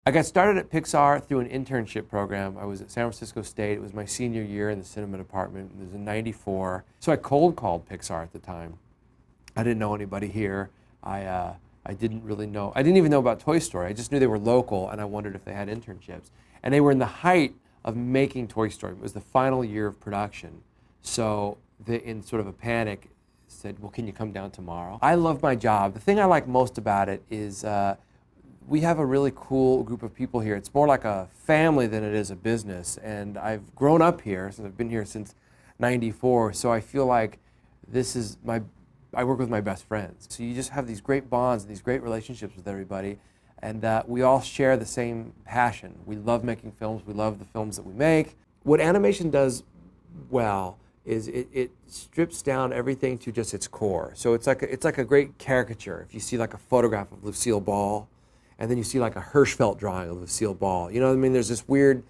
I got started at Pixar through an internship program. I was at San Francisco State. It was my senior year in the cinema department. It was in '94. So I cold called Pixar at the time. I didn't know anybody here. I didn't really know. I didn't even know about Toy Story. I just knew they were local, and I wondered if they had internships. And they were in the height of making Toy Story. It was the final year of production. So they, in sort of a panic, said, well, can you come down tomorrow? I love my job. The thing I like most about it is we have a really cool group of people here. It's more like a family than it is a business. And I've grown up here, since I've been here since '94, so I feel like this is I work with my best friends. So you just have these great bonds and these great relationships with everybody, and we all share the same passion. We love making films. We love the films that we make. What animation does well is it strips down everything to just its core. So it's like a great caricature. If you see like a photograph of Lucille Ball, and then you see like a Hirschfeld drawing of Lucille Ball. You know what I mean? There's this weird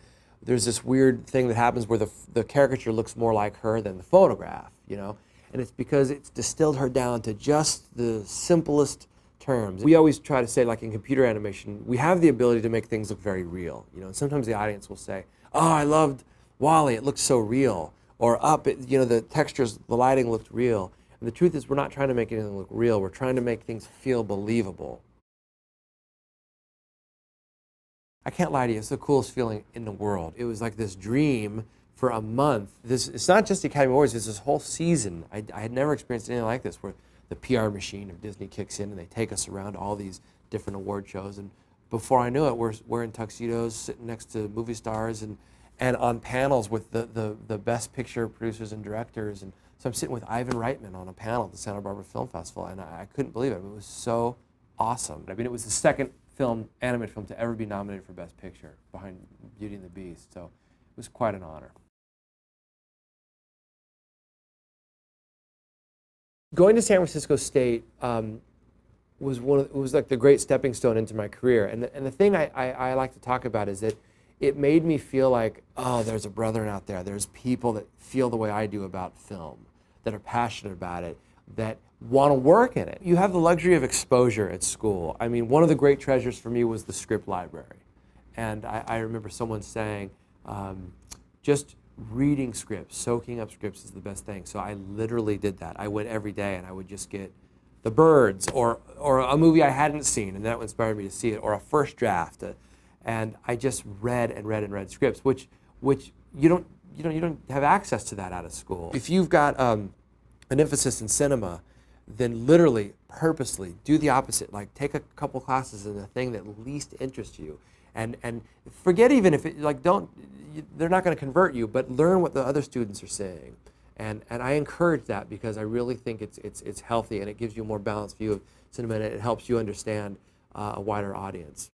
thing that happens where the caricature looks more like her than the photograph, you know? And it's because it's distilled her down to just the simplest terms. We always try to say, like in computer animation, we have the ability to make things look very real, you know? And sometimes the audience will say, oh, I loved WALL-E, it looks so real. Or Up, you know, the textures, the lighting looked real. And the truth is, we're not trying to make anything look real. We're trying to make things feel believable. I can't lie to you, it's the coolest feeling in the world. It was like this dream for a month. It's not just the Academy Awards, it's this whole season. I had never experienced anything like this, where the PR machine of Disney kicks in and they take us around to all these different award shows. And before I knew it, we're in tuxedos, sitting next to movie stars and on panels with the best picture producers and directors. And so I'm sitting with Ivan Reitman on a panel at the Santa Barbara Film Festival, and I couldn't believe it. It was so awesome. I mean, it was the second animated film to ever be nominated for Best Picture, behind Beauty and the Beast. So it was quite an honor. Going to San Francisco State was like the great stepping stone into my career. And the thing I like to talk about is that it made me feel like, oh, there's a brethren out there. There's people that feel the way I do about film, that are passionate about it, that want to work in it. You have the luxury of exposure at school. I mean, one of the great treasures for me was the script library. And I remember someone saying, just reading scripts, soaking up scripts is the best thing. So I literally did that. I went every day and I would just get The Birds or a movie I hadn't seen, and that inspired me to see it, or a first draft. And I just read and read and read scripts, which you don't have access to that out of school. If you've got an emphasis in cinema, then literally, purposely, do the opposite. Like, take a couple classes in the thing that least interests you. And forget even if it, like, they're not going to convert you, but learn what the other students are saying. And I encourage that because I really think it's healthy, and it gives you a more balanced view of cinema, and it helps you understand a wider audience.